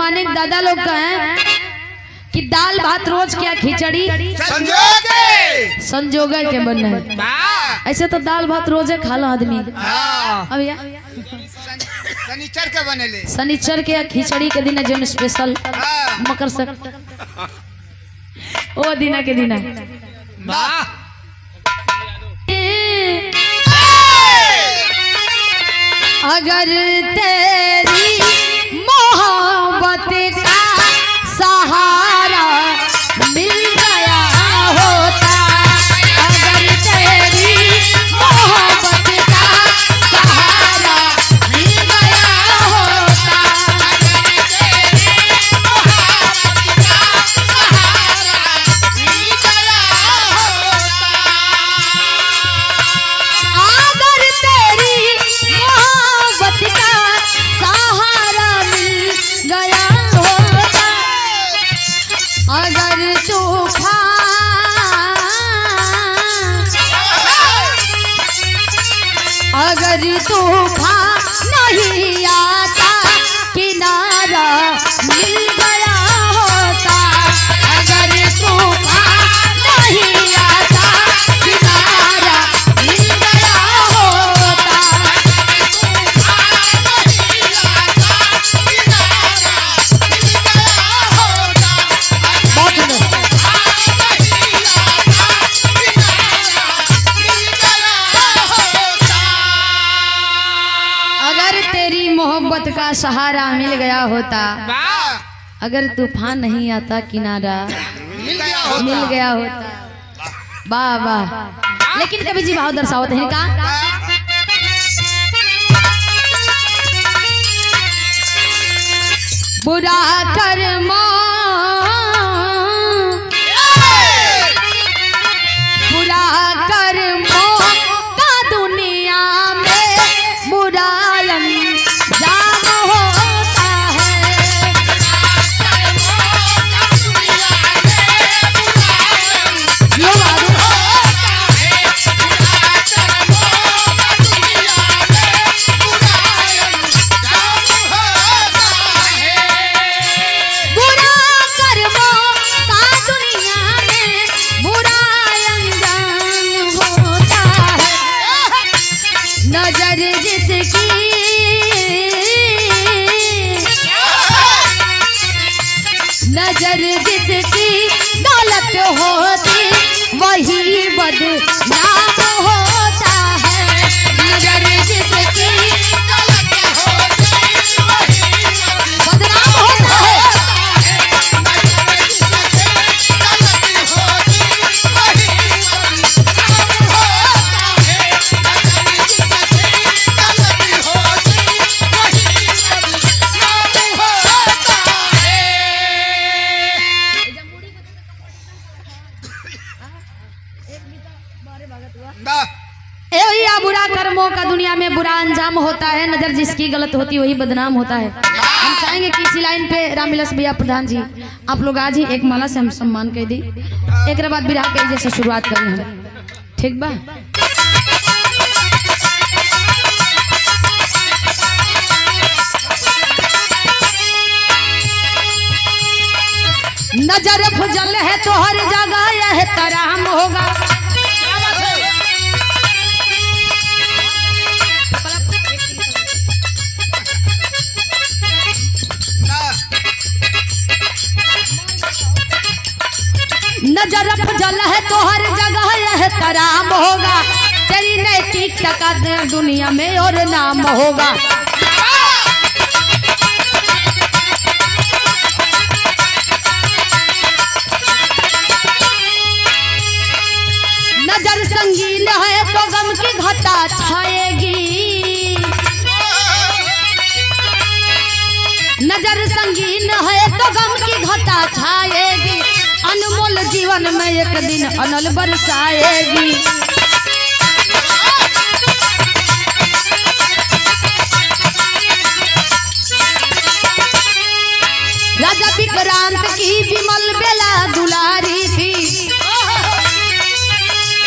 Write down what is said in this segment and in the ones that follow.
जमाने के दादा लोग कहें कि दाल भात रोज क्या खिचड़ी संजोगे के बने। ऐसे तो दाल भात रोजे खा लो आदमी। अब या शनिचर के बनेले, शनिचर के या खिचड़ी के दिन जो स्पेशल मकर सक ओ दिना के दिन अगर तेरी मोहब्बत का सहारा मिल गया होता, अगर तेरी मोहब्बत का सहारा मिल गया होता, अगर तेरी मोहब्बत का सहारा मिल गया होता, अगर तेरी मोहब्बत का सहारा मिल गया होता, अगर तूफान नहीं आता किनारा मिल गया होता, अगर तूफान नहीं आता किनारा मिल गया होता, मोहब्बत का सहारा मिल गया होता, अगर तूफान नहीं आता किनारा मिल गया होता। वाह वाह। लेकिन कभी जी भाव दर्शावत है का बुरा कर्मा बुरा कर्मो का दुनिया में बुरा नजर जिसकी गलत होती वही बदनाम होता है, नजर जिसकी गलत होती वही बदनाम होता है, नजर जिसकी गलत होती वही बदनाम होता है, नजर जिसकी गलत होती वही बदनाम होता है। बुरा कर्मों का दुनिया में बुरा अंजाम होता है, नजर जिसकी गलत होती वही बदनाम होता है। हम चाहेंगे कि इसी लाइन पे रामविलास भैया प्रधान जी आप लोग आज ही एक माला से हम सम्मान कर दी, एक बाद बिरहा के जैसे शुरुआत करें हम, ठीक बा। नजर फुजल है तो हर जगह यह तराम होगा, नजर फुजल है तो हर जगह यह तराम होगा, तेरी नैतिकता का दुनिया में और नाम होगा, नजर संगीन है तो गम की घटा छाएगी, नजर संगीन है तो गम की घटा छाएगी, अनमोल जीवन में एक दिन अनल बरसाएगी, राजा विक्रांत की विमल बेला दुलारी थी,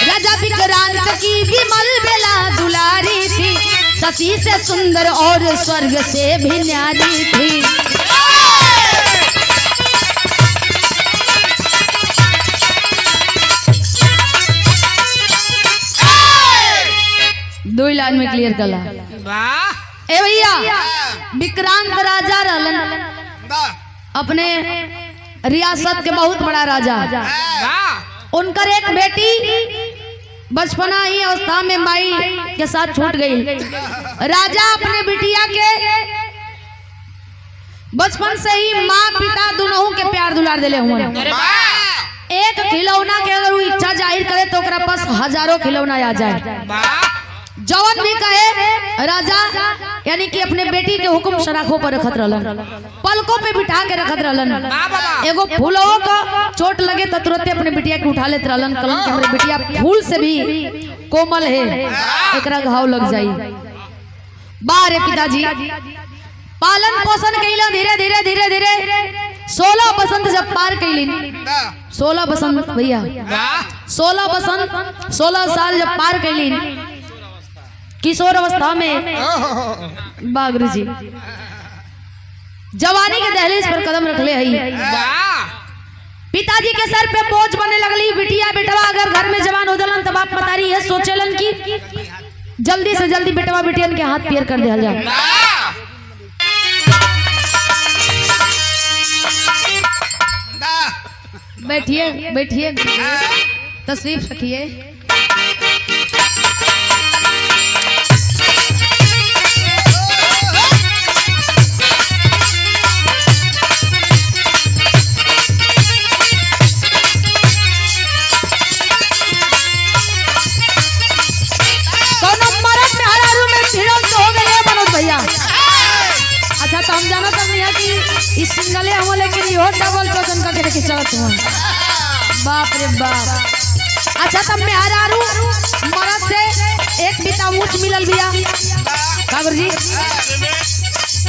राजा विक्रांत की विमल बेला दुलारी थी, सती से सुंदर और स्वर्ग से भी न्यारी थी। में क्लियर कला। वाह ए भैया विक्रांत राजा रहलन वाह अपने रियासत के बहुत बड़ा राजा। वाह उनकर एक बेटी बचपना ही अवस्था में माई के साथ छूट गई। राजा अपने बिटिया के बचपन से ही माँ पिता दोनों के प्यार दुलार दिले हुए। एक खिलौना के अगर वो इच्छा जाहिर करे तो ओकरा पास हजारों खिलौना आ जाए। जवन भी कहे राजा यानी कि अपने बेटी के हुक्म शराखों पर रखत रहलन, पलकों पे बिठा के रखत रहलन। एगो फूलों का चोट लगे तो तुरंत अपने बिटिया के उठा लेते रहलन। कलम के हमरे बिटिया फूल से भी कोमल है, एकरा घाव लग जाई। बारे पिताजी पालन पोषण कैला धीरे धीरे धीरे धीरे 16 बसंत जब पार कैलिन, 16 बसंत भैया 16 बसंत 16 साल जब पार कैलिन किशोर अवस्था में बागरू जी जवानी के दहलीज पर कदम रख ले हई। पिताजी के सर पे बोझ बने लगली। बिटिया बेटवा अगर घर में जवान हो जलन तब आप बतारी है सोचेलन की जल्दी से जल्दी बेटवा बेटियन के हाथ पैर कर दिया जाए। बैठिए बैठिए तशरीफ रखिए। अच्छा तो हम जाना था भैया कि इस सिंगले हम लेकिन यो डबल टोकन का के चलत हुआ। बाप रे बाप। अच्छा तब में हरारू मरद से एक बीता ऊंच मिलल बिया कागर जी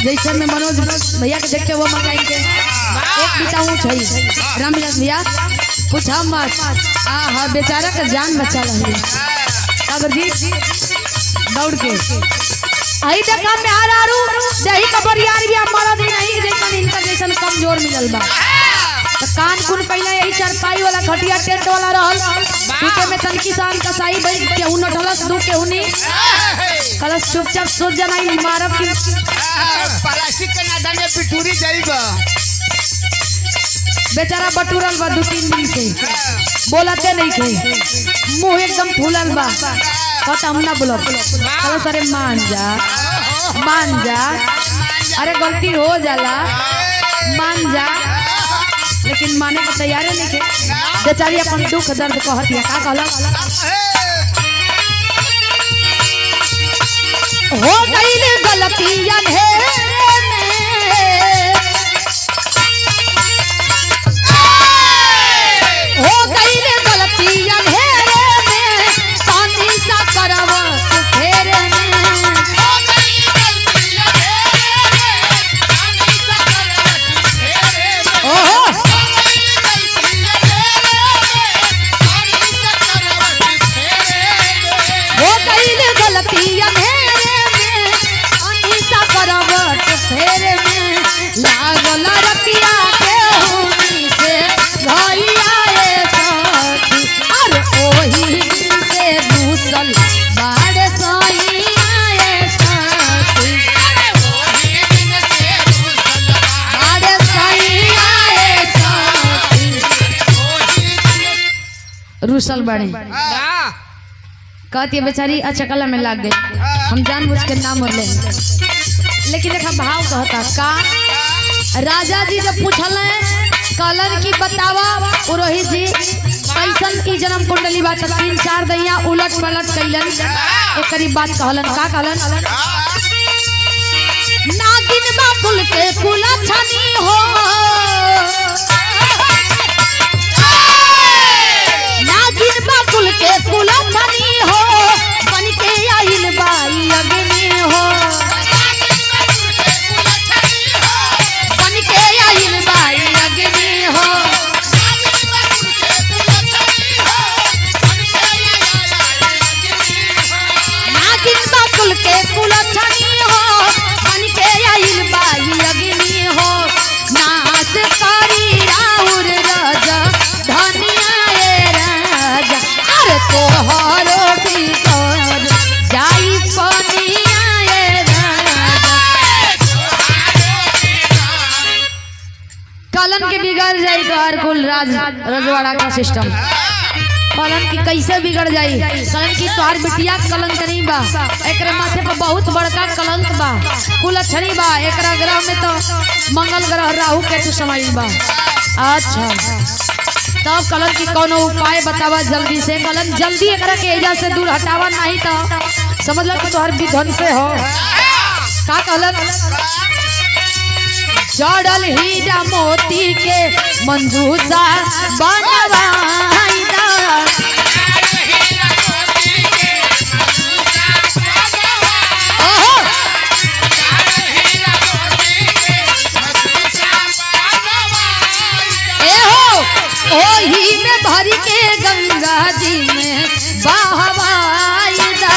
जैसे में मनोज भैया के देख के वो मंगाई के एक बीता ऊंच है रामविलास भैया पूछा मत। हां बेचारा का जान बचा रही कागर जी दौड़ के आई देखा में हरारू दही कबर यार भी मरद ही नहीं जैसन इनका जैसन कमजोर मिलल बा। तो कान कुन पहले यही चारपाई वाला खटिया टेंट वाला रहल टूटे में तनकी सान कसाई बैठ के उन ढलस दू के उनी कलस चुपचाप सोच जनाई मारब की प्लास्टिक के नादा में पिटूरी जाइबा। बेचारा बटूरल बा 2-3 दिन से बोलते नहीं थे मुंह एकदम फूलल बा कहता हम ना बोलब। चलो सरे मान जा अरे गलती हो जाला मान जा लेकिन माने को तैयार नहीं थे। बेचारी अपन दुख दर्द कहती है का कहला हो गई गलती अंधेरे में हो गई गलती अंधेरे में शांति सा करव फेरे में गलती अंधेरे में अनिसा करवट फेरे में लागल रतिया के होनी से भैया ए सखी अरे ओही से दूसल बाड़ सैया ए सखी अरे ओही दिन से दूसल बाड़ सैया ए सखी रूसल बड़े कहती है बेचारी अच्छा कला में लाग गई। हम जानबूझ के नाम और ले लेकिन देखा भाव कहता का राजा जी जब पूछल कलर की बतावा पुरोहित जी कैसन की जन्म कुंडली बात 3-4 दैया उलट पलट कैलन एक करीब बात कहलन का कहलन नागिन बाकुल के कुल छनी हो नागिन बाकुल के कुल छनी हो बन के आइल बाई अग्नि हो बन के आइल बाई अग्नि हो नागिन बाकुल के कुल छनी हो बन के आइल बाई अग्नि हो तोहार कुल राज रजवाड़ा का सिस्टम। कहलन कि कैसे बिगड़ जाई, कहलन कि तोहार बिटिया कलंक नहीं बा, एकरे माथे पर बहुत बड़का कलंक बा, कुल अक्षरी बा, एकरा ग्रह में तो मंगल ग्रह राहु केतु समाइल बा। अच्छा तब कहलन कि कोनो उपाय बतावा जल्दी से। कहलन जल्दी एकरा के एजा से दूर हटावा, नहीं तो समझ लो कि तोहार विधन से हो। का कहलन जड़ल हीरा मोती के मंजूसा बनवाई दा। ओही में भर के गंगा जी में बहवाई दा।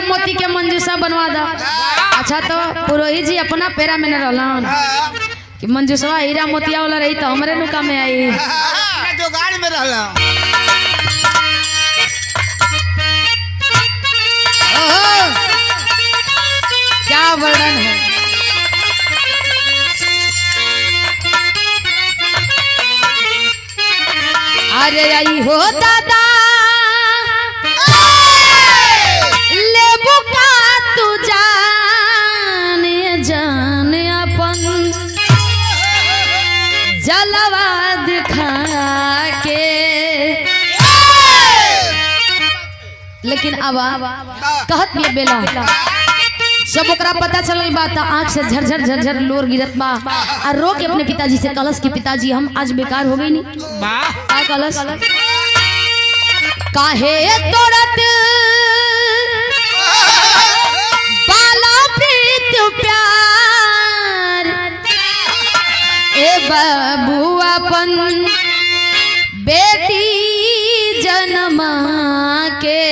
मोती के मंजूसा बनवा दा। अच्छा तो पुरोहित जी अपना पेरा में न रहलन कि मंजूसवा हीरा मोतिया वाला रही तो हमरे नुका में आई जोगाड़ में रहला। क्या वर्णन है। अरे आई हो दादा जलवा दिखा के। लेकिन अब कहत भी बेला जब ओकरा पता चलल बा त आंख से झरझर झरझर लोर गिरत बा और रो के अपने पिताजी से कलश कि पिताजी हम आज बेकार हो गई नी। का कलश काहे तोड़त बाला प्रीत प्यार ए बाबू अपन बेटी जन्मा के।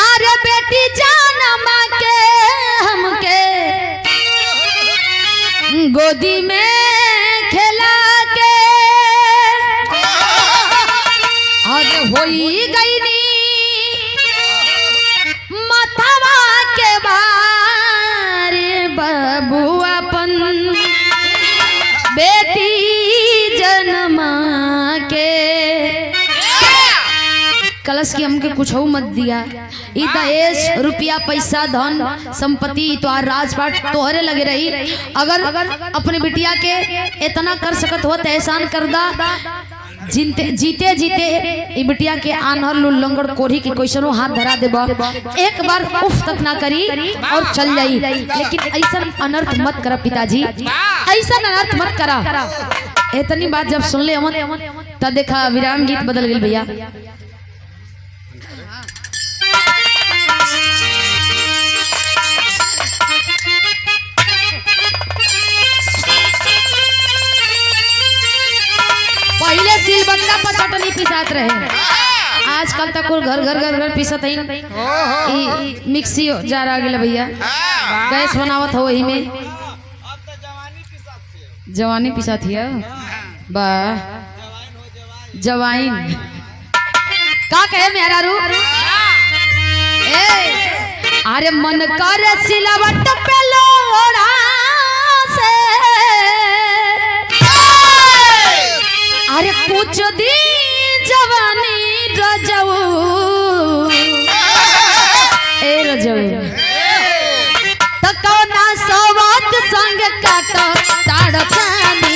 अरे बेटी जन्मा के हमके गोदी में खेला के और होई गई नी मथवा के बारे बाबू अपन बेटी जन्मा के। कलश की हमके कुछ मत दिया ई दहेज रुपया पैसा धन संपत्ति तो राजपाट तोहरे लगे रही। अगर अपने बिटिया के इतना कर सकत हो तो एहसान कर दा। जीते जीते ई बिटिया के आनहर लुल्लंगड़ कोढ़ी के क्वेश्चनों हाथ धरा देबा एक बार उफ तक ना करी और चल जाई। लेकिन ऐसा अनर्थ मत करा पिताजी, ऐसा अनर्थ मत करा। इतनी बात जब सुन ले अमन तब देखा विराम गीत बदल गई भैया। पहले सिलबट्टा पर चटनी पिसात रहे, आजकल तक घर घर घर घर पिसत है। मिक्सी जा रहा गया भैया, गैस बनावत हो वही में जवानी पिसात है बा जवाइन का कहे मेरा रू। अरे मन कर सिलबट पे लोड़ा से अरे कुछ दी जवानी रजऊ ए रजऊ तो ना सवात संग काट ताड़ पानी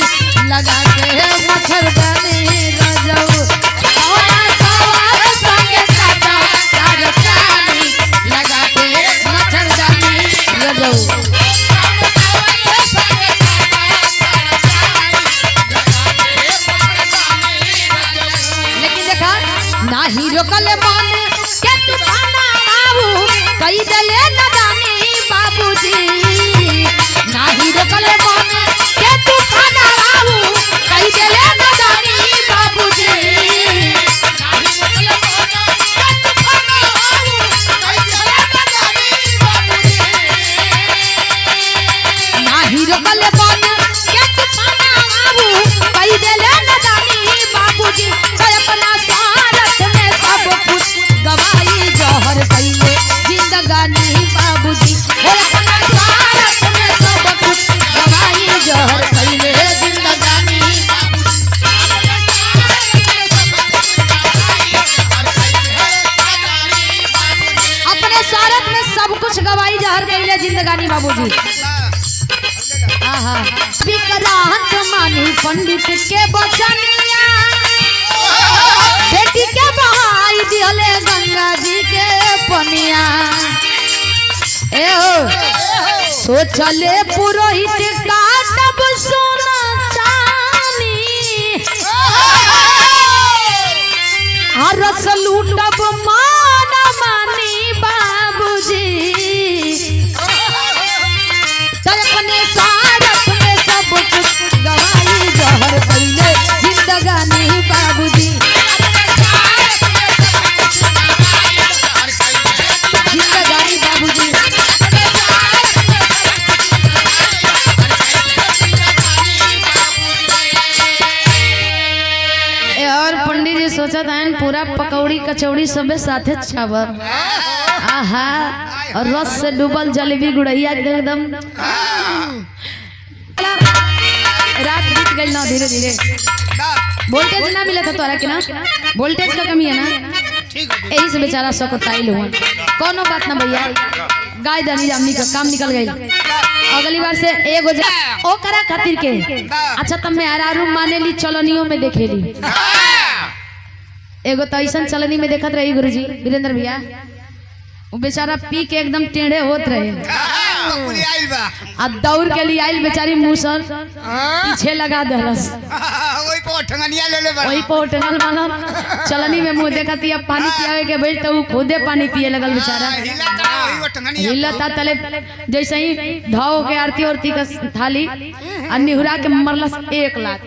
लगा के मच्छरदानी रजऊ ना सवात संग काट ताड़ पानी लगा के मच्छरदानी रजऊ। नाही रोकले मन के तूफाना बाबू कई दले नदानी बाबूजी नाही रोकले मन के तूफाना बाबू कई दले नदानी बाबूजी नाही रोकले मन के तूफाना बाबू कई दले नदानी बाबूजी अपना स्वार्थ में सब कुछ गवाई जहर कइले जिंदगानी बाबूजी अपना स्वार्थ में सब कुछ गवाई जहर कइले जिंदगानी अपने स्वार्थ में सब कुछ गवाई जहर कइले जिंदगानी बाबूजी आहा विकरांत मानी पंडित के बचनिया बेटी के बहाई दिहले गंगा जी के पनिया ए हो सोचले पुरोहित काटब सोना चानी हरस लूटब मान मानी बाबूजी अपने स्वार्थ में सब कुछ गवाई जहर कइले जिंदगानी बाबूजी जिंदगानी बाबूजी और पंडित जी सोचा था पूरा पकौड़ी कचौड़ी सबे साथे छावर आहा और रस से डूबल जलेबी गुड़ैया एकदम रात बीत गई ना धीरे धीरे वोल्टेज ना मिला था तोरा के ना वोल्टेज का कमी है ना यही से बेचारा सकताइल हुआ कोनो बात ना भैया गाय दनी जामनी का काम निकल गई अगली बार से एगो ओ करा खातिर के अच्छा तब मैं आरारू माने ली चलनियों में देखेली एगो तो ऐसा चलनी में देखत रही गुरुजी वीरेंद्र भैया वो बेचारा पी के एकदम टेढ़े होत रहे अब दौड़ के लिए आइल बेचारी मूसर पीछे लगा दरस वही पोटंगल वाला चलनी में मुंह देखा अब पानी पियावे के बैठ तो खुदे पानी पिए लगल बेचारा हिलता तले जैसे ही धाव के आरती औरती का थाली और निहुरा के मरलस 1 लाख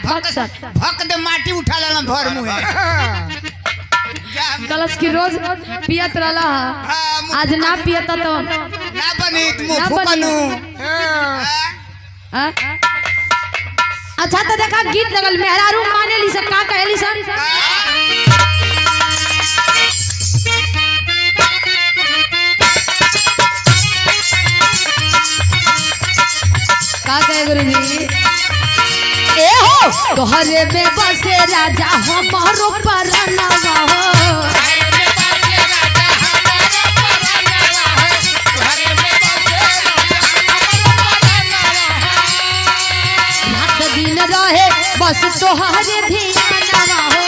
भक दे माटी उठा लेना भर मुंह कलश की रोज पियत रहा आज ना पियता तो ना बनी मुंह फुकनु अच्छा तो देखा गीत लगल मेहरारू माने ली सब का कहली सब का कहे गुरुजी ए हो तोहरे में बसे राजा हमारो परनवा हो रात दिन रहे बस तोहरे धियानवा हो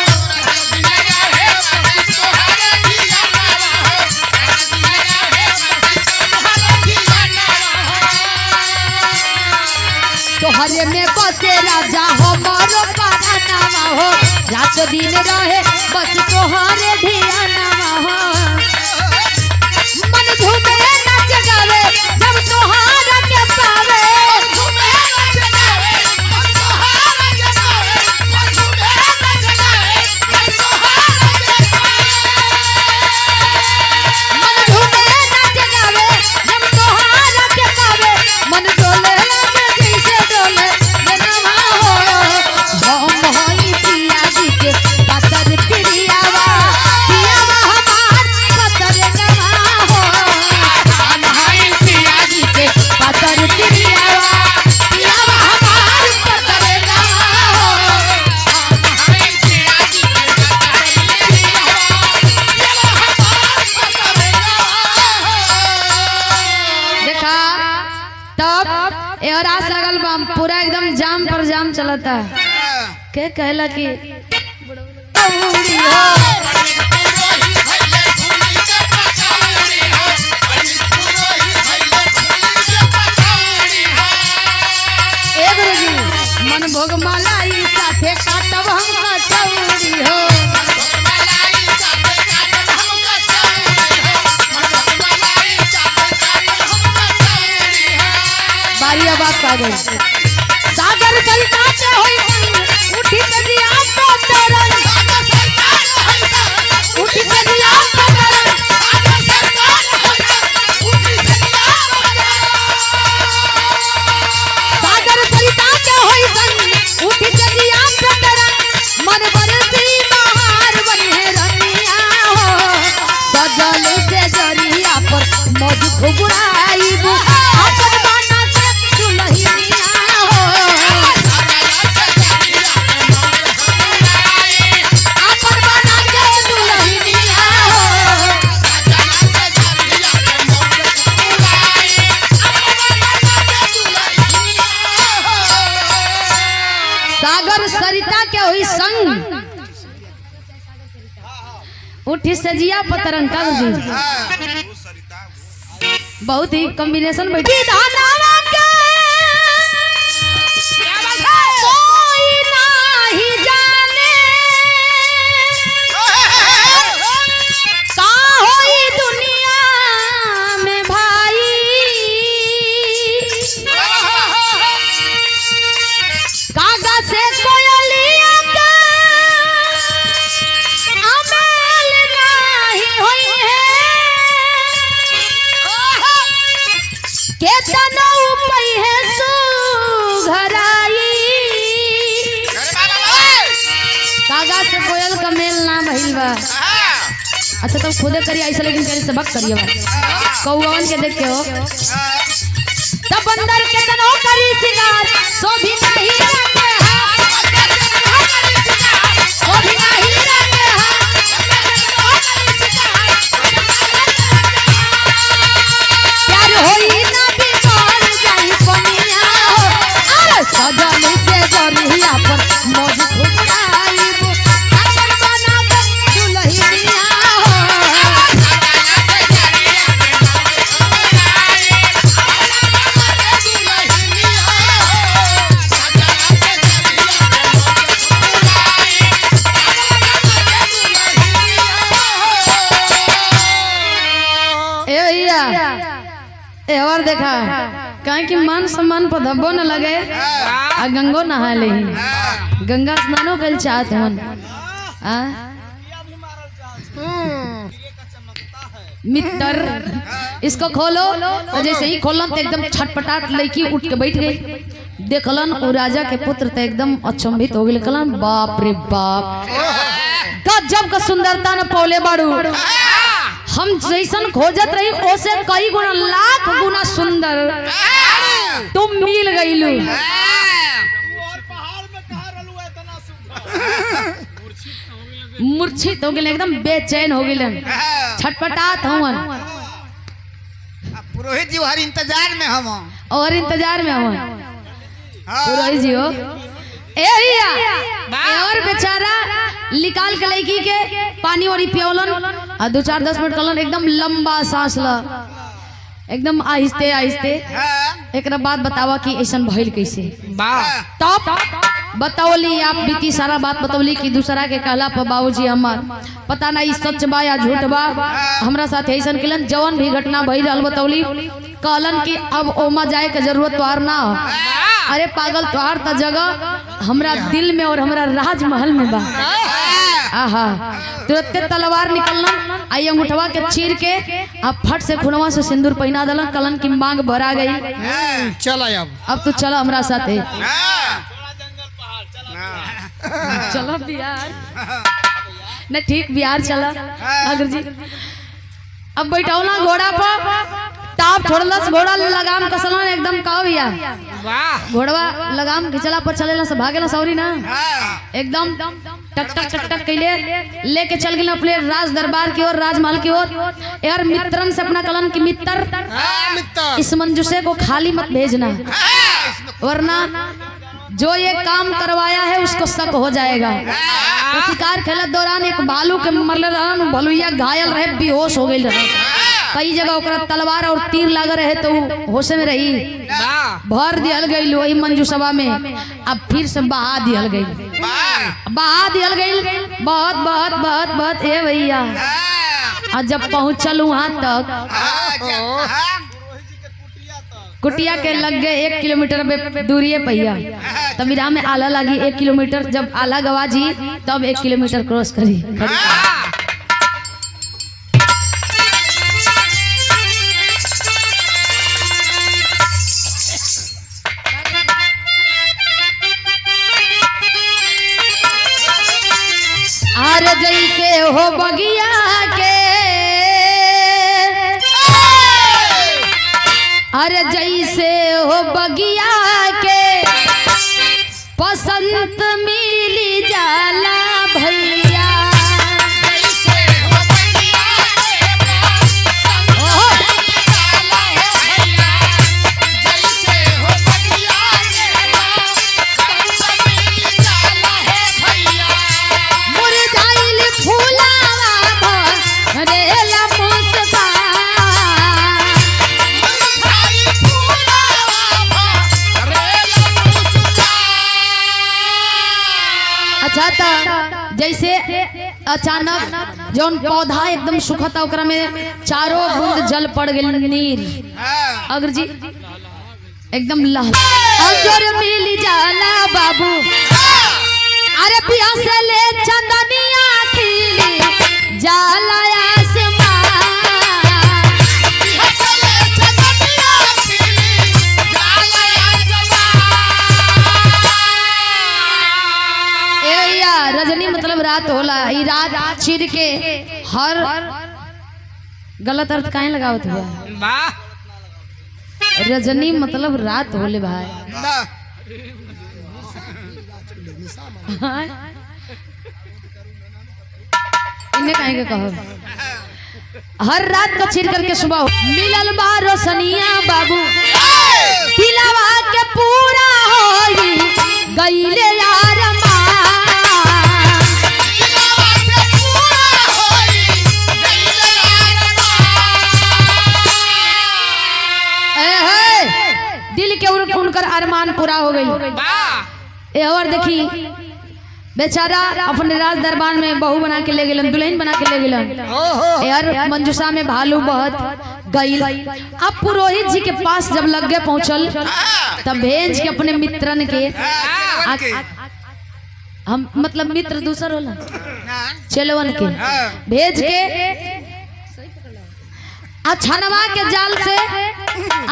तोहरे में बसे राजा हमारो परनवा हो रात दिन रहे बस तोहरे धियानवा हो मन झूमे नाच गावे जब तोहारा के पावे मन झूमे नाच गावे जब तोहारा के पावे मन डोले जैसे डोले मनवा हो हम होई पिया जी के पतर प्रियावा पियावा हमार पतर नवा हो हम होई पिया जी के पतर प्रियावा पियावा हमार पतर नवा हो हम होई पिया जी के पतर प्रियावा देखा तब और आस लगल बम पूरा एकदम जाम पर जाम चलता के कहला कि ए गुरुजी मन भोग मलाई साथे काटब हम कचौड़ी हो बारी अब बात आ गई। सागर सरिता होई उठी तजिया पतरन, उठी तजिया पतरन, सागर सरिता के होई संग उठी तजिया पतरन, मन बरसी बहार बने रनिया हो, सजल से जरिया पर मौज घुघराईबू, अपन बना के दुल्हनिया हो, अपन बना के दुल्हनिया हो, सागर सरिता के हुई संग उठी सजिया पतरंग का जी बहुत ही कॉम्बिनेशन बैठी धानावा के कोई नहीं जाने का होई दुनिया में भाई, कागा से कोयलिया का अमल नहीं होई है, केतना उपई है सुघराई, कागा से कोयल का मेल ना भइल बा। अच्छा तब खुदे करिए ऐसा, लेकिन करी सबक करिए बा कौवन के देख के हो तब बंदर के तनो करी सिंगार सो भी नहीं रखे हाथ, सो भी नहीं रखे हाथ, प्यार होई ना बिगाड़ जाई पनिया हो, अरे सजल से जरिया पर मौज घुघराईबू, अपन बना के दुल्हनिया हो, ए भैया ए और देखा कहे कि मान सम्मान पर धब्बो न लगे आ गंगो नहा ले, गंगा स्नानो कल चाहत हन मित्र इसको खोलो, तो जैसे ही खोलन तो एकदम छटपटाट लड़की उठ के बैठ गई, देखलन वो राजा के पुत्र तो एकदम अचंभित हो गए, कहलन बाप रे बाप गजब का सुंदरता न पौले बाड़ू, हम जैसन खोजत रही ओसे कई गुना लाख गुना सुंदर तुम मिल गईलू। मूर्छित हो गए, एकदम बेचैन हो गए, छटपटात हवन, पुरोहित जी हर इंतजार में हम और इंतजार में हवन पुरोहित जी हो ए भैया और बेचारा निकाल के लड़की के पानी वाली पियोलन और 2-4-10 मिनट कलन, एकदम लंबा सांस ला, एकदम आहिस्ते आहिस्ते। एक बात बतावा कि ऐसा भइल कैसे, तब बतावली आप बीती सारा बात बतौली कि दूसरा के कहला पर बाबूजी हमार पता नहीं सच बा या झूठ बा, हमरा साथ ऐसा किलन जवन भी घटना भइल रहल बतौली, कहलन कि अब ओमा जाए के जरूरत तोहार ना हो, अरे पागल तोहार त जगह हमरा दिल में और हमरा राजमहल में बा। आहा तुरंते तलवार निकलना आई अंगूठवा के चीर के अब फट से खुनवा से सिंदूर पहना दलन, कलन की मांग भरा गई, चल अब तू चला हमरा साथ चलो बिहार न ठीक बिहार चला अगर जी। अब बैठाओ ना घोड़ा पर, टाप छोड़लस, घोड़ा लगाम कसलन एकदम का भैया, घोड़वा लगाम खिंचला पर चलेला से भागेला सौरी ना, एकदम टक टक टक टक कैले लेके चल गए अपने राज दरबार की ओर, राजमहल की ओर। यार मित्रन से अपना कलन की मित्र इस मंजूसे को खाली मत भेजना, वरना जो ये काम करवाया है उसको शक हो जाएगा। तो शिकार खेलत दौरान एक भालू के मरले रहन, भलुइया घायल रहे, बेहोश हो गई रहे, कई जगह ओकरा तलवार और तीर लग रहे तो होश में रही, भर दियल गई वही मंजूसभा में, अब फिर से बहा दियल गई, बहुत बहुत बहुत बहुत ए भैया। और जब पहुंचल वहां तक कुटिया के लग गए 1 किलोमीटर दूरी है पहिया, तब विराम में आला लगी 1 किलोमीटर, जब आला गवा जी तब 1 किलोमीटर क्रॉस करी। अरे जैसे हो बगिया के, अरे जैसे हो बगिया के पसंद मिली जाला भैया, जैसे हो बगिया के पसंद मिली जाला भैया, जैसे हो बगिया के पसंद मिली जाला भैया, मुरझाइल फूलावा भरेला मुस्कान, मुरझाई फूलावा भरेला मुस्कान। अच्छा था जैसे अचानक जौन पौधा एकदम सुखता ओकरा में चारों बूंद जल पड़ गई नीर, अगर जी एकदम लाल अजर मिल जाला बाबू, अरे पिया से ले चंदनिया खिली जाला आसमान, हसले चंदनिया खिली जाला आसमान। ए या रजनी मतलब रात होला, ई रात छिड़ के हर गलत अर्थ काहे लगावत हुआ, वाह रजनी मतलब रात होले भाई। ना इन्हें काहे के कहो, हर रात का छिड़ करके सुबह हो मिलल बा रोशनिया बाबू, दिलवा के पूरा होई गईले यार दिलवा के पूरा होई गईले अरमान। दिल के उनकर अरमान पूरा हो गई। वाह ए और देखी बेचारा अपने राज दरबार में बहू बना के ले गेलन, दुल्हन बना के ले गेलन, ओहो यार मंजूषा में भालू बहत गई। अब पुरोहित जी के पास जब लग गए पहुंचल तब भेज के अपने मित्रन के हम मतलब मित्र दूसर होला चेलवन के भेज के छनवा के जाल से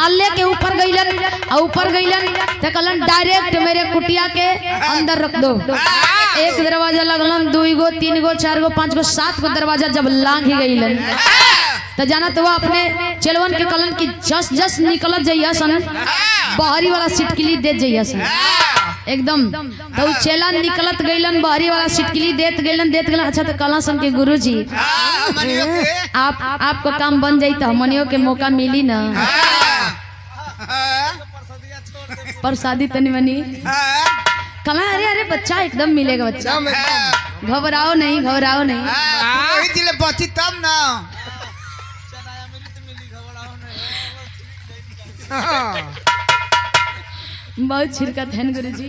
अल्ले के ऊपर गईलन और ऊपर गईलन तो कहलन डायरेक्ट मेरे कुटिया के अंदर रख दो। एक दरवाजा लगलन, 2 गो 3 गो 4 गो 5 गो 7 गो दरवाजा जब लांघ ही गईलन तो जाना तो वो अपने चेलवन के कहलन कि जस जस निकलत जइया सन बहरी वाला सिटकिली देत जइया सन एकदम। तो चेला निकलत गईलन बहरी वाला सिटकिली देत गईलन। अच्छा तो कहला सन के गुरुजी आपको काम बन जाई तो मनियो के मौका मिली ना, प्रसादी तनी मनी कहला अरे अरे बच्चा एकदम मिलेगा बच्चा, घबराओ नहीं घबराओ नहीं। बची तब ना बहुत छिड़कत है गुरुजी,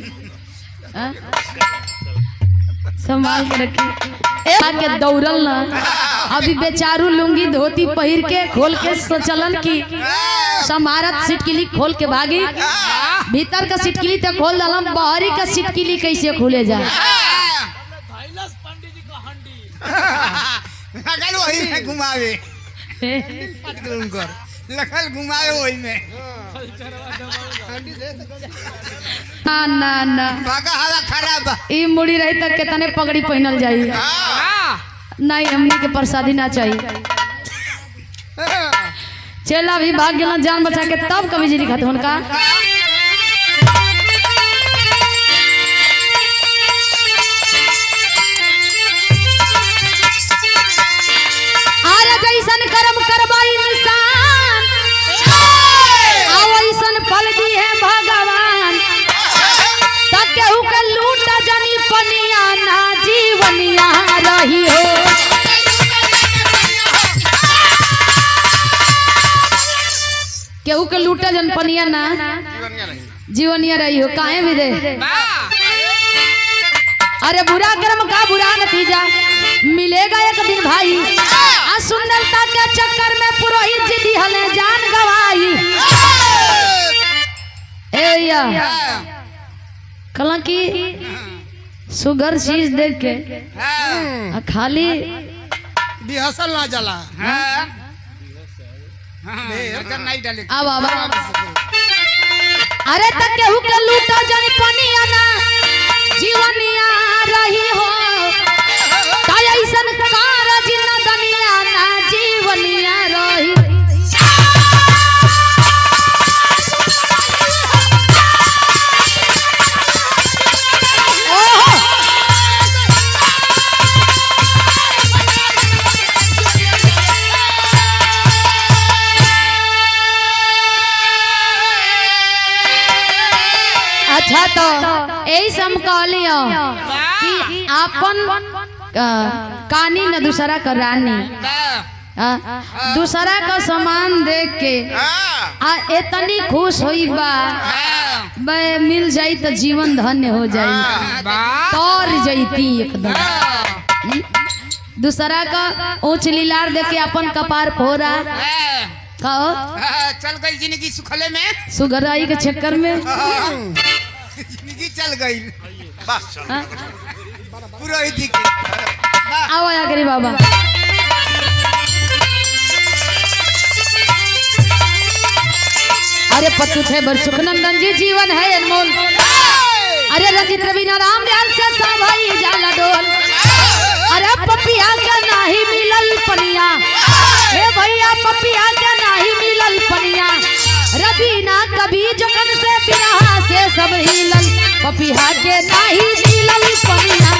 संभाल के रखी के दौड़ल ना। अभी बेचारू लुंगी धोती पहिर के खोल के सोचलन की समारत सिटकिली खोल के भागी, भीतर का सिटकिली तो खोल दलम, बाहरी का सिटकिली कैसे खुले जाए। वही में घुमावे लगल घुमावे वही में ना ना ना भागा हवा खराब ई मुड़ी रही तक के तने पगड़ी पहनल जाई नहीं, हमनी के प्रसादी ना चाहिए। चेला भी भाग गया जान बचा के तब कभी जी लिखा उनका जैसन कर्म करबा इंसान वैसन फल दी है भगवान, तब केहू के लूट जनी पनिया ना जीवनिया रही हो। केहू के लूट जन पनिया ना जीवनिया रही हो, काहे भी दे। अरे बुरा कर्म का बुरा नतीजा मिलेगा एक दिन भाई, सुंदरता के चक्कर में पुरोहित जी दी हले जान गवाई। ए भैया कला की सुगर चीज देख के खाली बिहसल ना जला नहीं डाले अब अरे तक केहू के लूटा जानी पनिया ना जीवनिया रही हो ताय ऐसन कारज न दनिया ना जीवनिया रही अच्छा तो यही हम कहलियो कि अपन कानी न दूसरा का रानी दूसरा का सामान देख के इतनी खुश हुई बा मिल जाई तो जीवन धन्य हो जाई तौर जईती एकदम दूसरा का ऊंच लीलार देख के अपन कपार फोरा कहो चल गई जिंदगी सुखले में सुगराई के चक्कर में जिंदगी चल गई पूरा आओ आगरी बाबा अरे पत्तू थे बर सुखनंदन जी जीवन है अनमोल अरे रंजित रवीना राम दयाल से साभाई जाला डोल अरे पपिया के नाही मिलल पनिया हे भैया पपिया के नाही मिलल पनिया रवीना कभी जखन से बिरहा से सब हिलल पपिया के नाही मिलल पनिया